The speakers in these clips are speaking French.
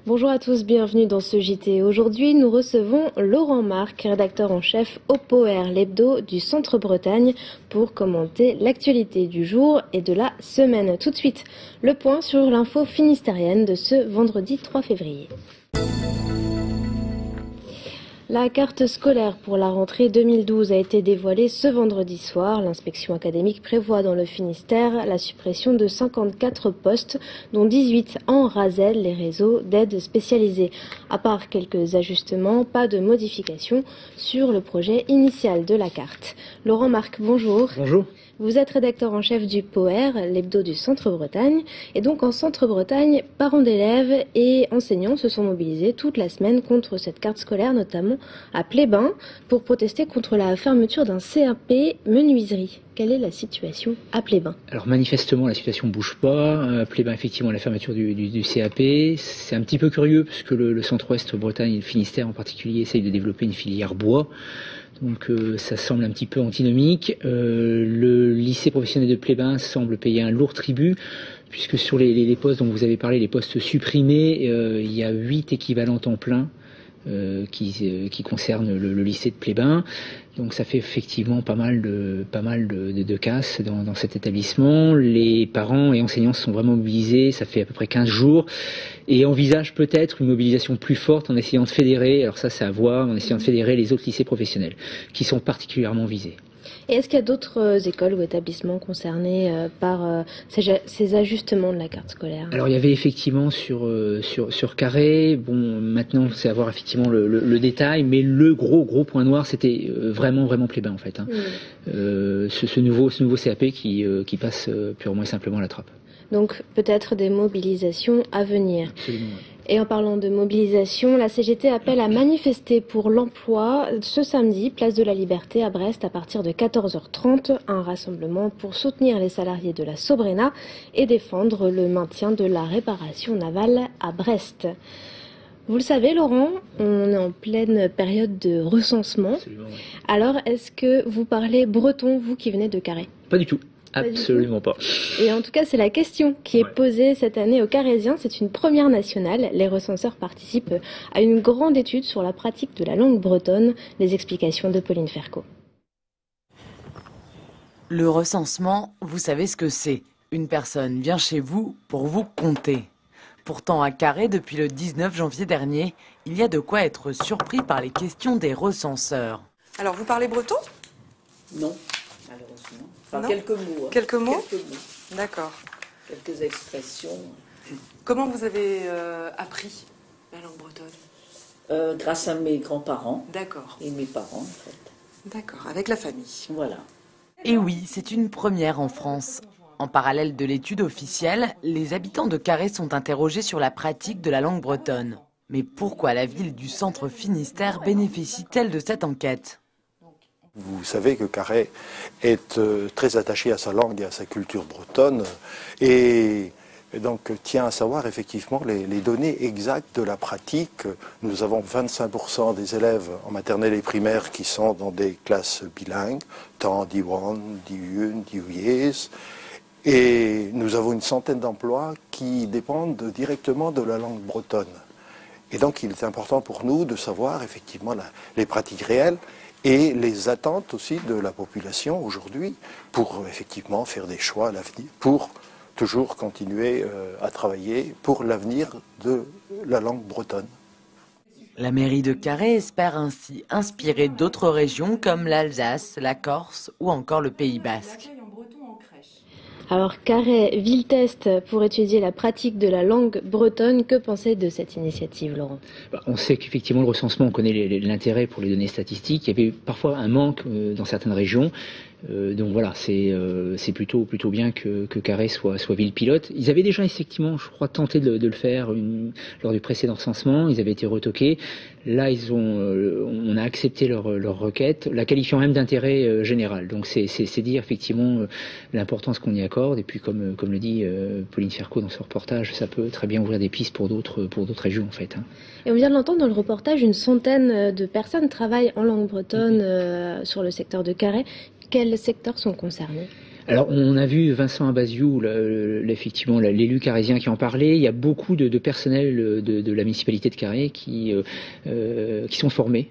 Bonjour à tous, bienvenue dans ce JT. Aujourd'hui, nous recevons Laurent Marc, rédacteur en chef au POER, l'hebdo du Centre-Bretagne, pour commenter l'actualité du jour et de la semaine. Tout de suite, le point sur l'info finistérienne de ce vendredi 3 février. La carte scolaire pour la rentrée 2012 a été dévoilée ce vendredi soir. L'inspection académique prévoit dans le Finistère la suppression de 54 postes, dont 18 en RASEL, les réseaux d'aide spécialisés. À part quelques ajustements, pas de modification sur le projet initial de la carte. Laurent Marc, bonjour. Bonjour. Vous êtes rédacteur en chef du POER, l'hebdo du Centre-Bretagne. Et donc en Centre-Bretagne, parents d'élèves et enseignants se sont mobilisés toute la semaine contre cette carte scolaire, notamment à Plébain, pour protester contre la fermeture d'un CAP menuiserie. Quelle est la situation à Plébain? Alors manifestement, la situation ne bouge pas. À Plébain, effectivement, la fermeture du CAP. C'est un petit peu curieux, parce que le Centre-Ouest Bretagne et le Finistère en particulier essayent de développer une filière bois. Donc ça semble un petit peu antinomique. Le lycée professionnel de Plébain semble payer un lourd tribut, puisque sur les postes dont vous avez parlé, les postes supprimés, il y a 8 équivalents temps plein qui concernent le lycée de Plébain. Donc ça fait effectivement pas mal de casse dans cet établissement. Les parents et enseignants se sont vraiment mobilisés, ça fait à peu près 15 jours, et envisagent peut-être une mobilisation plus forte en essayant de fédérer, alors ça c'est à voir, en essayant de fédérer les autres lycées professionnels, qui sont particulièrement visés. Et est-ce qu'il y a d'autres écoles ou établissements concernés par ces ajustements de la carte scolaire? Alors il y avait effectivement sur Carré, bon maintenant c'est à voir effectivement le détail, mais le gros point noir c'était vraiment Plébain en fait. Hein. Ce nouveau CAP qui passe purement et simplement à la trappe. Donc peut-être des mobilisations à venir. Absolument. Ouais. Et en parlant de mobilisation, la CGT appelle à manifester pour l'emploi ce samedi, place de la Liberté à Brest à partir de 14h30. Un rassemblement pour soutenir les salariés de la Sobrena et défendre le maintien de la réparation navale à Brest. Vous le savez, Laurent, on est en pleine période de recensement. Absolument, ouais. Alors, est-ce que vous parlez breton, vous qui venez de Carré? Pas du tout. Absolument pas. Et en tout cas, c'est la question qui est posée cette année aux Carésiens. C'est une première nationale. Les recenseurs participent à une grande étude sur la pratique de la langue bretonne. Les explications de Pauline Ferco. Le recensement, vous savez ce que c'est. Une personne vient chez vous pour vous compter. Pourtant, à Carré, depuis le 19 janvier dernier, il y a de quoi être surpris par les questions des recenseurs. Alors, vous parlez breton? Non, malheureusement. Enfin, non. Quelques mots. Hein. Quelques mots? Quelques mots. D'accord. Quelques expressions. Comment vous avez appris la langue bretonne? Grâce à mes grands-parents. D'accord. Et mes parents, en fait. D'accord, avec la famille. Voilà. Et oui, c'est une première en France. En parallèle de l'étude officielle, les habitants de Carré sont interrogés sur la pratique de la langue bretonne. Mais pourquoi la ville du Centre Finistère bénéficie-t-elle de cette enquête ? Vous savez que Carré est très attaché à sa langue et à sa culture bretonne et donc tient à savoir effectivement les données exactes de la pratique. Nous avons 25% des élèves en maternelle et primaire qui sont dans des classes bilingues, tant Diwan, Diyun, Diyuyes, et nous avons une centaine d'emplois qui dépendent directement de la langue bretonne. Et donc il est important pour nous de savoir effectivement les pratiques réelles et les attentes aussi de la population aujourd'hui pour effectivement faire des choix à l'avenir, pour toujours continuer à travailler pour l'avenir de la langue bretonne. La mairie de Carré espère ainsi inspirer d'autres régions comme l'Alsace, la Corse ou encore le Pays Basque. Alors Carré, ville test pour étudier la pratique de la langue bretonne. Que pensez de cette initiative, Laurent? On sait qu'effectivement le recensement, on connaît l'intérêt pour les données statistiques. Il y avait parfois un manque dans certaines régions. Donc voilà, c'est plutôt bien que Carhaix soit ville pilote. Ils avaient déjà effectivement, je crois, tenté de le faire lors du précédent recensement. Ils avaient été retoqués. Là, on a accepté leur requête, la qualifiant même d'intérêt général. Donc c'est dire effectivement l'importance qu'on y accorde. Et puis comme le dit Pauline Fercot dans son reportage, ça peut très bien ouvrir des pistes pour d'autres régions en fait. Hein. Et on vient de l'entendre dans le reportage, une centaine de personnes travaillent en langue bretonne sur le secteur de Carhaix. Quels secteurs sont concernés ? Alors, on a vu Vincent Abaziou, effectivement, l'élu carrésien qui en parlait. Il y a beaucoup de personnel de la municipalité de Carhaix qui sont formés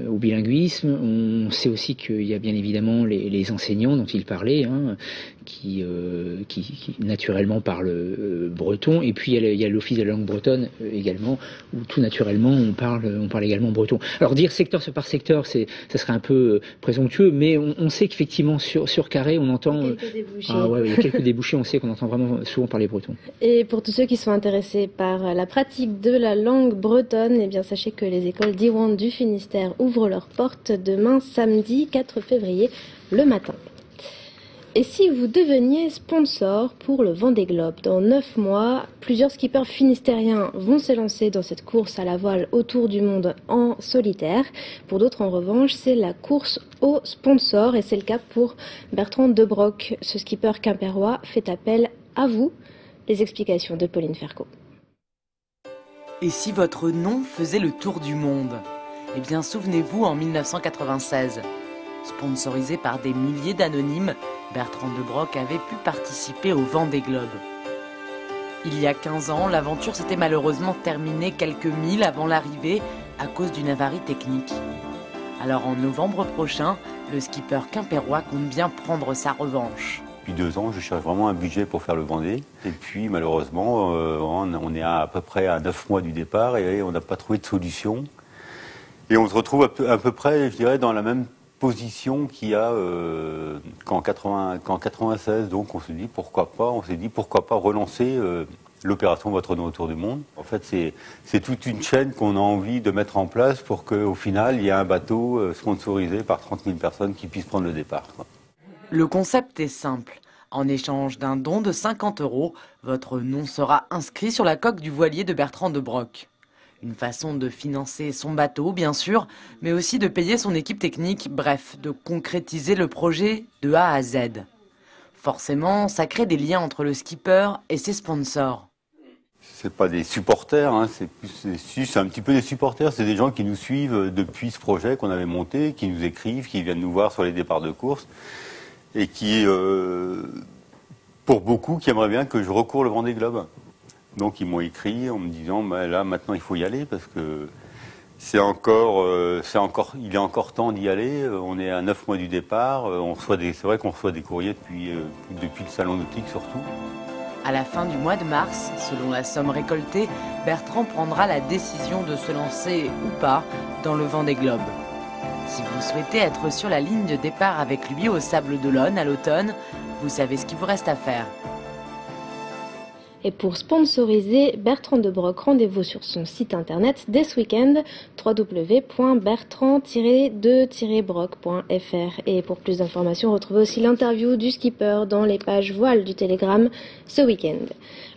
au bilinguisme. On sait aussi qu'il y a bien évidemment les enseignants dont il parlait, hein, qui naturellement parlent breton. Et puis il y a l'office de la langue bretonne également, où tout naturellement on parle également breton. Alors dire secteur par secteur, ça serait un peu présomptueux, mais on sait qu'effectivement sur Carhaix, on entend il y a quelques débouchés, on sait qu'on entend vraiment souvent parler breton. Et pour tous ceux qui sont intéressés par la pratique de la langue bretonne, eh bien sachez que les écoles d'Iwan du Finistère ouvrent leurs portes demain samedi 4 février le matin. Et si vous deveniez sponsor pour le Vendée Globe, dans 9 mois, plusieurs skippers finistériens vont s'élancer dans cette course à la voile autour du monde en solitaire. Pour d'autres, en revanche, c'est la course aux sponsors et c'est le cas pour Bertrand Debroc. Ce skipper quimpérois fait appel à vous. Les explications de Pauline Fercot. Et si votre nom faisait le tour du monde ? Eh bien, souvenez-vous, en 1996, sponsorisé par des milliers d'anonymes, Bertrand Debroc avait pu participer au Vendée Globe. Il y a 15 ans, l'aventure s'était malheureusement terminée quelques milles avant l'arrivée à cause d'une avarie technique. Alors en novembre prochain, le skipper quimpérois compte bien prendre sa revanche. Depuis 2 ans, je cherche vraiment un budget pour faire le Vendée. Et puis malheureusement, on est à peu près à 9 mois du départ et on n'a pas trouvé de solution. Et on se retrouve à peu près, je dirais, dans la même position qu'il y a qu'en 96, donc on s'est dit pourquoi pas relancer l'opération Votre nom autour du monde. En fait, c'est toute une chaîne qu'on a envie de mettre en place pour qu'au final, il y ait un bateau sponsorisé par 30 000 personnes qui puissent prendre le départ. Le concept est simple. En échange d'un don de 50 €, votre nom sera inscrit sur la coque du voilier de Bertrand Debroc. Une façon de financer son bateau, bien sûr, mais aussi de payer son équipe technique, bref, de concrétiser le projet de A à Z. Forcément, ça crée des liens entre le skipper et ses sponsors. C'est pas des supporters, hein, c'est un petit peu des supporters, c'est des gens qui nous suivent depuis ce projet qu'on avait monté, qui nous écrivent, qui viennent nous voir sur les départs de course, et qui, pour beaucoup, qui aimeraient bien que je recours le Vendée Globe. Donc ils m'ont écrit en me disant là maintenant il faut y aller parce que il est encore temps d'y aller. On est à 9 mois du départ. C'est vrai qu'on reçoit des courriers depuis le salon nautique surtout. À la fin du mois de mars, selon la somme récoltée, Bertrand prendra la décision de se lancer ou pas dans le Vendée Globe. Si vous souhaitez être sur la ligne de départ avec lui au Sable d'Olonne à l'automne, vous savez ce qu'il vous reste à faire. Et pour sponsoriser Bertrand Debroc, rendez-vous sur son site internet dès ce week-end, www.bertrand-de-broc.fr. Et pour plus d'informations, retrouvez aussi l'interview du skipper dans les pages voiles du Télégramme ce week-end.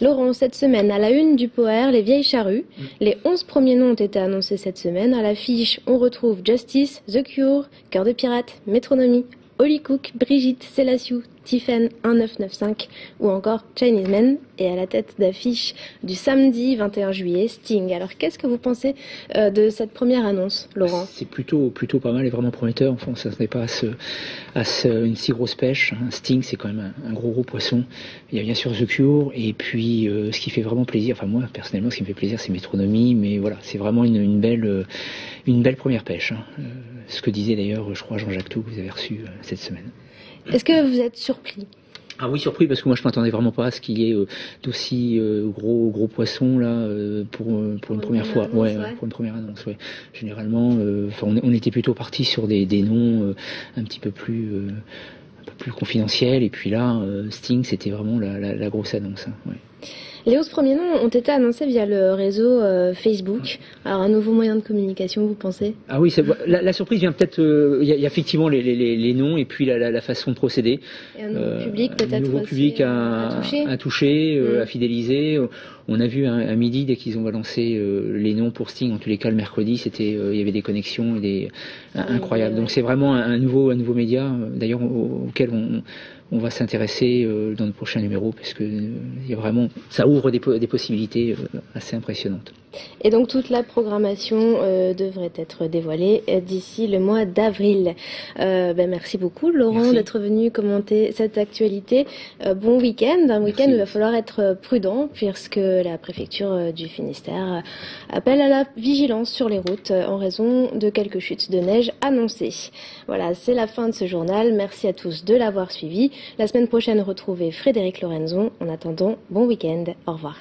Laurent, cette semaine, à la une du Poer, les vieilles charrues. Les 11 premiers noms ont été annoncés cette semaine. À l'affiche, on retrouve Justice, The Cure, Cœur de Pirate, Métronomie, Holly Cook, Brigitte, Célassiou, Tiffen 1995 ou encore Chinese Men, et à la tête d'affiche du samedi 21 juillet, Sting. Alors qu'est-ce que vous pensez de cette première annonce, Laurent ? C'est plutôt pas mal et vraiment prometteur. Enfin, ça n'est pas une si grosse pêche. Sting, c'est quand même un gros poisson. Il y a bien sûr The Cure, et puis ce qui fait vraiment plaisir, enfin moi personnellement ce qui me fait plaisir c'est Métronomie, mais voilà, c'est vraiment une belle première pêche. Ce que disait d'ailleurs, je crois, Jean-Jacques Tout, que vous avez reçu cette semaine. Est-ce que vous êtes surpris ? Ah oui, surpris, parce que moi je m'attendais vraiment pas à ce qu'il y ait d'aussi gros poissons là pour une première fois. Pour une première annonce, ouais. Généralement, on était plutôt parti sur des noms un petit peu plus peu plus confidentiel. Et puis là, Sting, c'était vraiment la grosse annonce. Hein, ouais. Les 11 premiers noms ont été annoncés via le réseau Facebook. Alors, un nouveau moyen de communication, vous pensez? Ah oui, la surprise vient peut-être... Il y a effectivement les noms et puis la façon de procéder. Et un nouveau public peut-être un nouveau public à toucher, à fidéliser. On a vu à midi, dès qu'ils ont balancé les noms pour Sting, en tous les cas le mercredi, il y avait des connexions incroyables. Donc c'est vraiment un nouveau média, d'ailleurs auquel on va s'intéresser dans le prochain numéro, parce que il y a vraiment, ça ouvre des possibilités assez impressionnantes. Et donc toute la programmation devrait être dévoilée d'ici le mois d'avril. Merci beaucoup Laurent d'être venu commenter cette actualité. Bon week-end, un week-end où il va falloir être prudent puisque la préfecture du Finistère appelle à la vigilance sur les routes en raison de quelques chutes de neige annoncées. Voilà, c'est la fin de ce journal. Merci à tous de l'avoir suivi. La semaine prochaine, retrouvez Frédéric Lorenzon. En attendant, bon week-end. Au revoir.